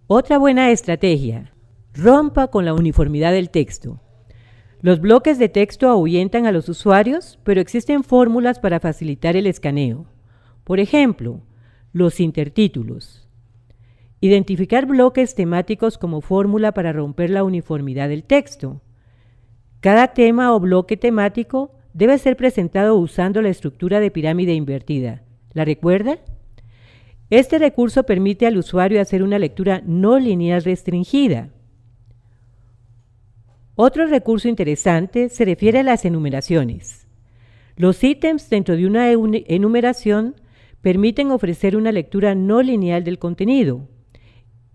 Otra buena estrategia: rompa con la uniformidad del texto. Los bloques de texto ahuyentan a los usuarios, pero existen fórmulas para facilitar el escaneo. Por ejemplo, los intertítulos. Identificar bloques temáticos como fórmula para romper la uniformidad del texto. Cada tema o bloque temático debe ser presentado usando la estructura de pirámide invertida. ¿La recuerda? Este recurso permite al usuario hacer una lectura no lineal restringida. Otro recurso interesante se refiere a las enumeraciones. Los ítems dentro de una enumeración permiten ofrecer una lectura no lineal del contenido.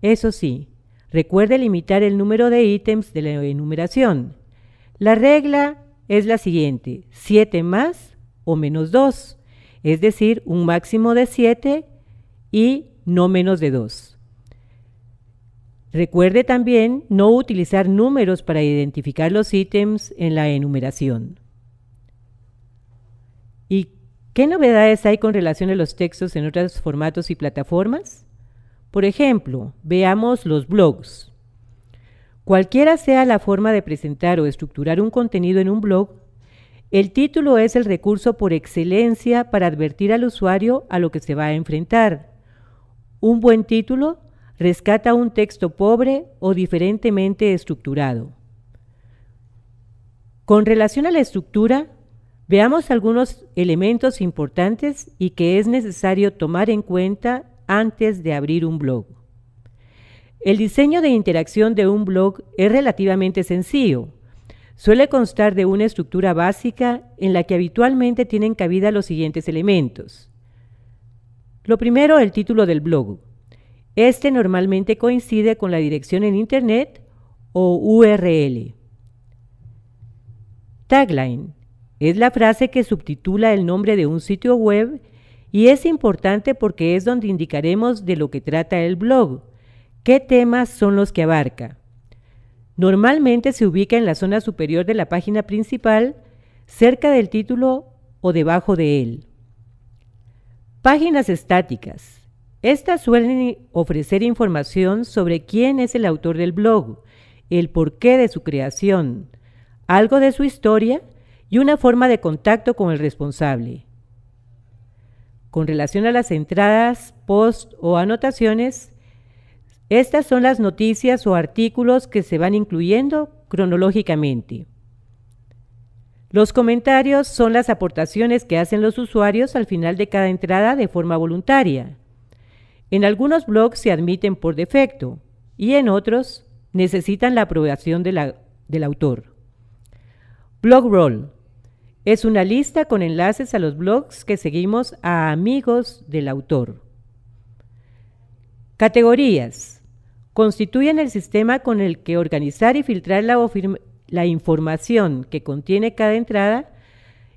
Eso sí, recuerde limitar el número de ítems de la enumeración. La regla es la siguiente: 7 más o menos 2, es decir, un máximo de 7 y no menos de 2. Recuerde también no utilizar números para identificar los ítems en la enumeración. ¿Y qué novedades hay con relación a los textos en otros formatos y plataformas? Por ejemplo, veamos los blogs. Cualquiera sea la forma de presentar o estructurar un contenido en un blog, el título es el recurso por excelencia para advertir al usuario a lo que se va a enfrentar. Un buen título rescata un texto pobre o diferentemente estructurado. Con relación a la estructura, veamos algunos elementos importantes y que es necesario tomar en cuenta antes de abrir un blog. El diseño de interacción de un blog es relativamente sencillo. Suele constar de una estructura básica en la que habitualmente tienen cabida los siguientes elementos. Lo primero, el título del blog. Este normalmente coincide con la dirección en Internet o URL. Tagline es la frase que subtitula el nombre de un sitio web y es importante porque es donde indicaremos de lo que trata el blog, qué temas son los que abarca. Normalmente se ubica en la zona superior de la página principal, cerca del título o debajo de él. Páginas estáticas. Estas suelen ofrecer información sobre quién es el autor del blog, el porqué de su creación, algo de su historia y una forma de contacto con el responsable. Con relación a las entradas, posts o anotaciones, estas son las noticias o artículos que se van incluyendo cronológicamente. Los comentarios son las aportaciones que hacen los usuarios al final de cada entrada de forma voluntaria. En algunos blogs se admiten por defecto y en otros necesitan la aprobación del autor. Blogroll es una lista con enlaces a los blogs que seguimos a amigos del autor. Categorías constituyen el sistema con el que organizar y filtrar la información que contiene cada entrada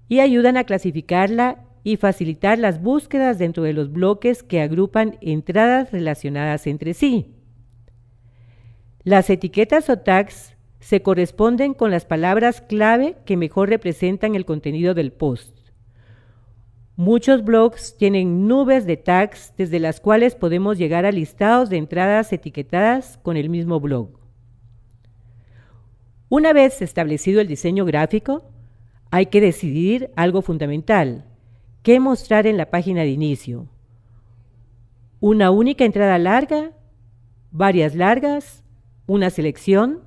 y ayudan a clasificarla y facilitar las búsquedas dentro de los bloques que agrupan entradas relacionadas entre sí. Las etiquetas o tags se corresponden con las palabras clave que mejor representan el contenido del post. Muchos blogs tienen nubes de tags desde las cuales podemos llegar a listados de entradas etiquetadas con el mismo blog. Una vez establecido el diseño gráfico, hay que decidir algo fundamental: ¿qué mostrar en la página de inicio? ¿Una única entrada larga? ¿Varias largas? ¿Una selección?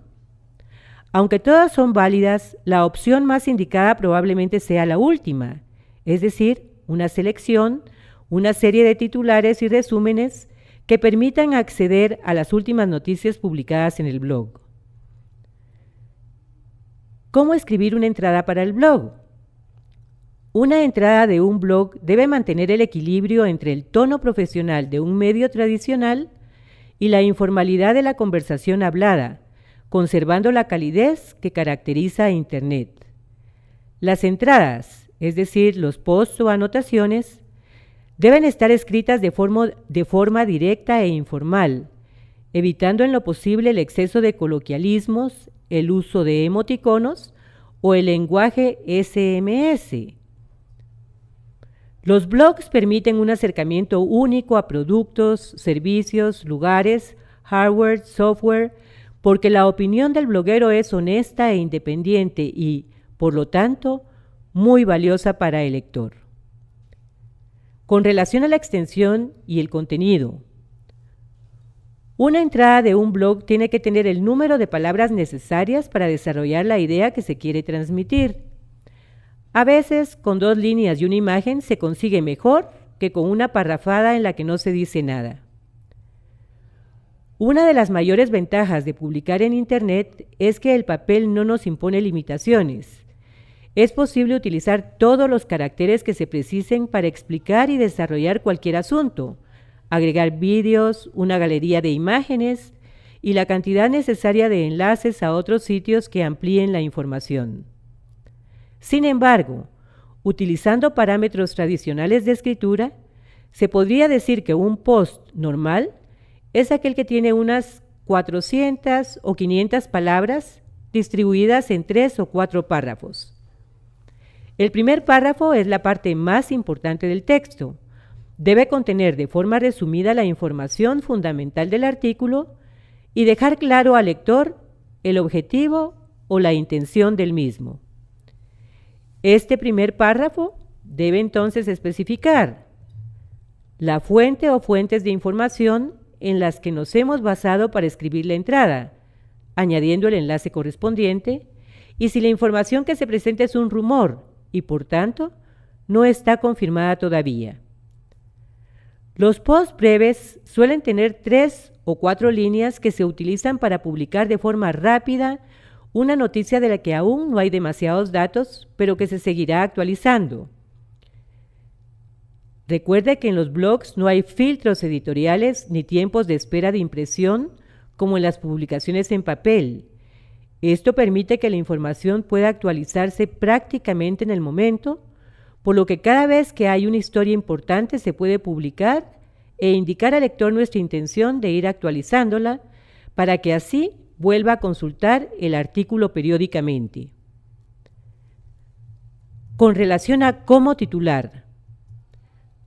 Aunque todas son válidas, la opción más indicada probablemente sea la última, es decir, una selección, una serie de titulares y resúmenes que permitan acceder a las últimas noticias publicadas en el blog. ¿Cómo escribir una entrada para el blog? Una entrada de un blog debe mantener el equilibrio entre el tono profesional de un medio tradicional y la informalidad de la conversación hablada, conservando la calidez que caracteriza a Internet. Las entradas, es decir, los posts o anotaciones, deben estar escritas de forma directa e informal, evitando en lo posible el exceso de coloquialismos, el uso de emoticonos o el lenguaje SMS. Los blogs permiten un acercamiento único a productos, servicios, lugares, hardware, software, porque la opinión del bloguero es honesta e independiente y, por lo tanto, muy valiosa para el lector. Con relación a la extensión y el contenido, una entrada de un blog tiene que tener el número de palabras necesarias para desarrollar la idea que se quiere transmitir. A veces, con 2 líneas y una imagen se consigue mejor que con una parrafada en la que no se dice nada. Una de las mayores ventajas de publicar en Internet es que el papel no nos impone limitaciones. Es posible utilizar todos los caracteres que se precisen para explicar y desarrollar cualquier asunto, agregar vídeos, una galería de imágenes y la cantidad necesaria de enlaces a otros sitios que amplíen la información. Sin embargo, utilizando parámetros tradicionales de escritura, se podría decir que un post normal es aquel que tiene unas 400 o 500 palabras distribuidas en 3 o 4 párrafos. El primer párrafo es la parte más importante del texto. Debe contener de forma resumida la información fundamental del artículo y dejar claro al lector el objetivo o la intención del mismo. Este primer párrafo debe entonces especificar la fuente o fuentes de información en las que nos hemos basado para escribir la entrada, añadiendo el enlace correspondiente, y si la información que se presenta es un rumor y por tanto no está confirmada todavía. Los posts breves suelen tener 3 o 4 líneas que se utilizan para publicar de forma rápida una noticia de la que aún no hay demasiados datos, pero que se seguirá actualizando. Recuerde que en los blogs no hay filtros editoriales ni tiempos de espera de impresión como en las publicaciones en papel. Esto permite que la información pueda actualizarse prácticamente en el momento, por lo que cada vez que hay una historia importante se puede publicar e indicar al lector nuestra intención de ir actualizándola para que así vuelva a consultar el artículo periódicamente. Con relación a cómo titular,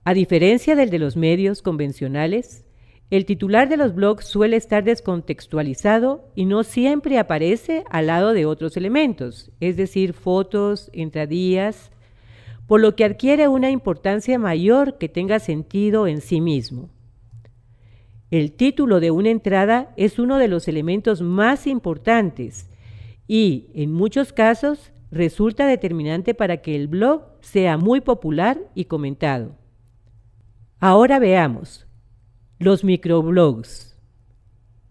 a diferencia del de los medios convencionales, el titular de los blogs suele estar descontextualizado y no siempre aparece al lado de otros elementos, es decir, fotos, entradillas, por lo que adquiere una importancia mayor que tenga sentido en sí mismo. El título de una entrada es uno de los elementos más importantes y, en muchos casos, resulta determinante para que el blog sea muy popular y comentado. Ahora veamos los microblogs.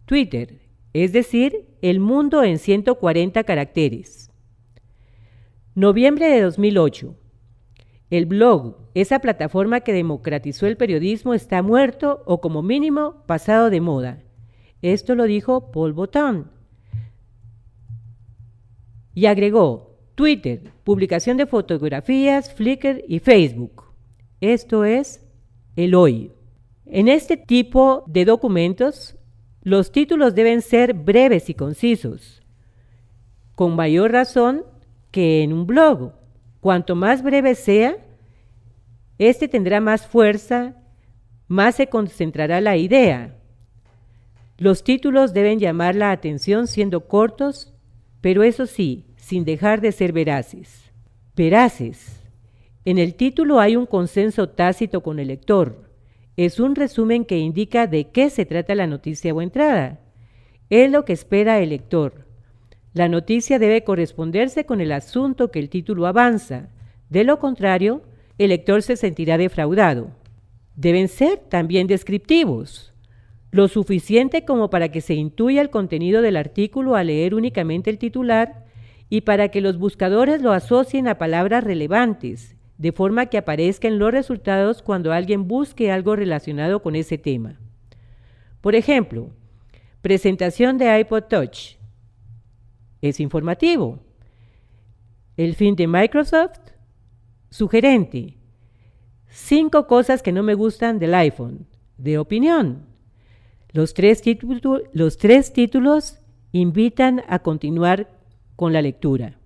Twitter, es decir, el mundo en 140 caracteres. Noviembre de 2008. El blog, esa plataforma que democratizó el periodismo, está muerto o como mínimo pasado de moda. Esto lo dijo Paul Botton. Y agregó Twitter, publicación de fotografías, Flickr y Facebook. Esto es el hoy. En este tipo de documentos, los títulos deben ser breves y concisos, con mayor razón que en un blog. Cuanto más breve sea, este tendrá más fuerza, más se concentrará la idea. Los títulos deben llamar la atención siendo cortos, pero eso sí, sin dejar de ser veraces. Veraces. En el título hay un consenso tácito con el lector. Es un resumen que indica de qué se trata la noticia o entrada. Es lo que espera el lector. La noticia debe corresponderse con el asunto que el título avanza. De lo contrario, el lector se sentirá defraudado. Deben ser también descriptivos, lo suficiente como para que se intuya el contenido del artículo al leer únicamente el titular y para que los buscadores lo asocien a palabras relevantes, de forma que aparezcan los resultados cuando alguien busque algo relacionado con ese tema. Por ejemplo, presentación de iPod Touch. Es informativo. El fin de Microsoft. Sugerente. 5 cosas que no me gustan del iPhone. De opinión. Los tres títulos invitan a continuar con la lectura.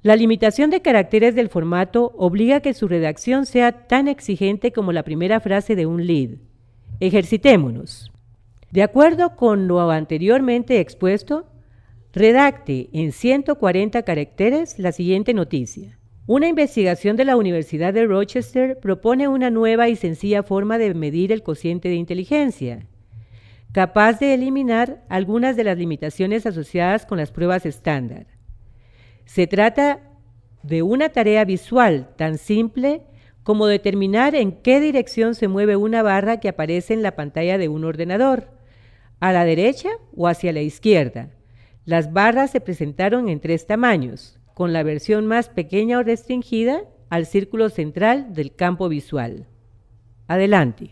La limitación de caracteres del formato obliga a que su redacción sea tan exigente como la primera frase de un lead. Ejercitémonos. De acuerdo con lo anteriormente expuesto, redacte en 140 caracteres la siguiente noticia. Una investigación de la Universidad de Rochester propone una nueva y sencilla forma de medir el cociente de inteligencia, capaz de eliminar algunas de las limitaciones asociadas con las pruebas estándar. Se trata de una tarea visual tan simple como determinar en qué dirección se mueve una barra que aparece en la pantalla de un ordenador, a la derecha o hacia la izquierda. Las barras se presentaron en 3 tamaños, con la versión más pequeña o restringida al círculo central del campo visual. Adelante.